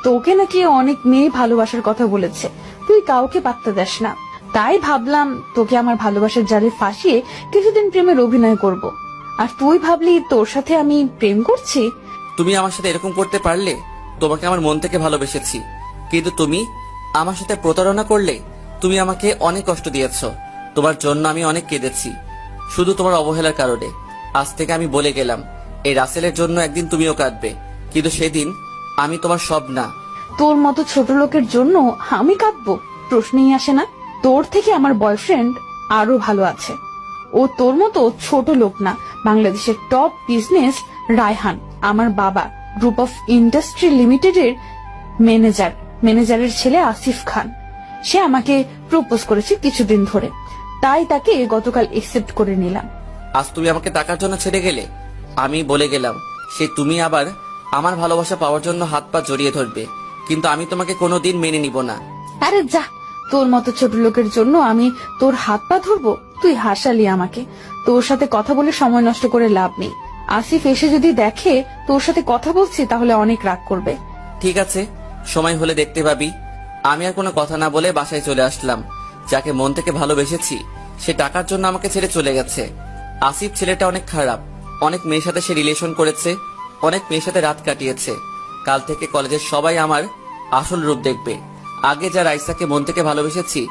তোকে নাকি অনেক মেয়ে ভালোবাসার কথা বলেছে, তুই কাউকে পাত্তা দেস না। তাই ভাবলাম তোকে আমার ভালোবাসার জালে ফাঁসিয়ে কিছুদিন প্রেমের অভিনয় করব। আর তুই ভাবলি তোর সাথে আমি প্রেম করছি? তুমি আমার সাথে এরকম করতে পারলে? তোমাকে আমার মন থেকে ভালোবেসেছি, কিন্তু তুমি আমার সাথে প্রতারণা করলে। তুমি আমাকে অনেক কষ্ট দিয়েছো, তোমার জন্য আমি অনেক কেঁদেছি, শুধু তোমার অবহেলার কারণে। আজ থেকে আমি বলে গেলাম, এই রাসেলের জন্য একদিন তুমিও কাঁদবে, কিন্তু সেদিন আমি তোমার সব না। তোর মতো ছোট লোকের জন্য আমি কাঁদবো? প্রশ্নই আসে না। তোর থেকে আমার বয়ফ্রেন্ড আরো ভালো আছে। ও তোর মতো ছোট লোক না, বাংলাদেশের টপ বিজনেস রায়হান, আমার বাবা, গ্রুপ অফ ইন্ডাস্ট্রি লিমিটেডের ম্যানেজারের ছেলে আসিফ খান। সে আমাকে প্রপোজ করেছে কিছুদিন ধরে, তাই তাকে গতকাল একসেপ্ট করে নিলাম। আজ তুমি আমাকে টাকার জন্য ছেড়ে গেলে। আমি বলে গেলাম, সে তুমি আবার আমার ভালোবাসা পাওয়ার জন্য হাত পা জড়িয়ে ধরবে, কিন্তু আমি তোমাকে কোনোদিন মেনে নিব না। আরে যা, তোর মতো ছোট লোকের জন্য আমি তোর হাত পা ধরবো? তুই হাসালি আমাকে। তোর সাথে কথা বলে সময় নষ্ট করে লাভ নেই। আসিফ এসে যদি দেখে তোর সাথে কথা বলছি তাহলে অনেক রাগ করবে। ঠিক আছে, সময় হলে দেখতে পাবি। আমি আর কোনো কথা না বলে বাসায় চলে আসলাম। যাকে মন থেকে ভালোবেসেছি সে টাকার জন্য আমাকে ছেড়ে চলে গেছে। আসিফ ছেলেটা অনেক খারাপ, অনেক মেয়ের সাথে সে রিলেশন করেছে, অনেক মেয়ের সাথে রাত কাটিয়েছে। কাল থেকে কলেজের সবাই আমার আসল রূপ দেখবে। আগে যা রাইসাকে মন থেকে ভালোবেসেছি,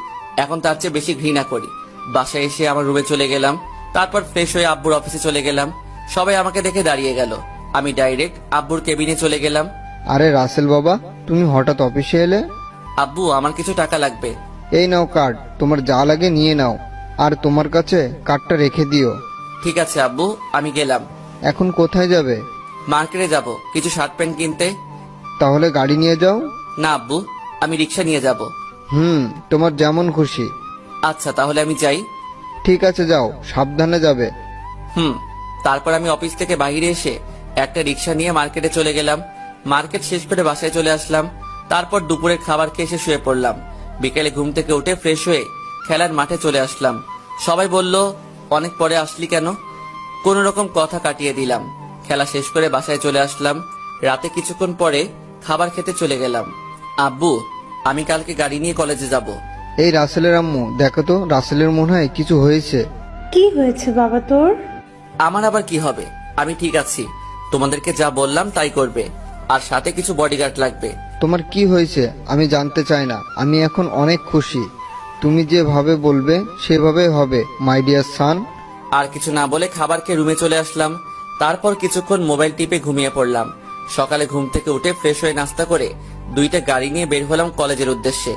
এখন তার চেয়ে বেশি ঘৃণা করি। বাসায় এসে আমার রুমে চলে গেলাম, তারপর ফ্রেশ হয়ে আব্বুর অফিসে চলে গেলাম। সবাই আমাকে দেখে দাঁড়িয়ে গেল, আমি ডাইরেক্ট আব্বুর কেবিনে চলে গেলাম। আরে রাসেল বাবা, তুমি হঠাৎ অফিসে এলে? আব্বু, আমার কিছু টাকা লাগবে। এই নাও কার্ড, তোমার যা লাগে নিয়ে নাও, আর তোমার কাছে কার্ডটা রেখে দিও। ঠিক আছে আব্বু, আমি গেলাম। এখন কোথায় যাবে? মার্কেটে যাব কিছু শার্ট প্যান্ট কিনতে। তাহলে গাড়ি নিয়ে যাও। না আব্বু, আমি রিক্সা নিয়ে যাব। তোমার যেমন খুশি। আচ্ছা, তাহলে আমি যাই। ঠিক আছে, যাও, সাবধানে যাবে। তারপর আমি অফিস থেকে বাইরে এসে একটা রিক্সা নিয়ে মার্কেটে চলে গেলাম। মার্কেট শেষ করে বাসায় চলে আসলাম। তারপর দুপুরের খাবার খেয়ে এসে শুয়ে পড়লাম। বিকেলে ঘুম থেকে উঠে ফ্রেশ হয়ে খেলার মাঠে চলে আসলাম। সবাই বলল, অনেক পরে আসলি কেন? কোন রকম কথা কাটিয়ে দিলাম। খেলা শেষ করে বাসায় চলে আসলাম। রাতে কিছুক্ষণ পরে খাবার খেতে চলে গেলাম। আব্বু, আমি কালকে গাড়ি নিয়ে কলেজে যাব। এই রাসেলের আম্মু, দেখো তো, রাসেলের মনে হয় কিছু হয়েছে। কি হয়েছে বাবা তোর? আমার আবার কি হবে, আমি ঠিক আছি। তোমাদেরকে যা বললাম তাই করবে, আর সাথে কিছু বডিগার্ড লাগবে। তোমার কি হয়েছে আমি জানতে চাই না, আমি এখন অনেক খুশি। তুমি যেভাবে বলবে সেভাবে হবে, মাই ডিয়ার সান। আর কিছু না বলে খাবার খেয়ে রুমে চলে আসলাম। তারপর কিছুক্ষণ মোবাইল টিপে ঘুমিয়ে পড়লাম। সকালে ঘুম থেকে উঠে ফ্রেশ হয়ে নাস্তা করে দুইটা গাড়ি নিয়ে বের হলাম কলেজের উদ্দেশ্যে।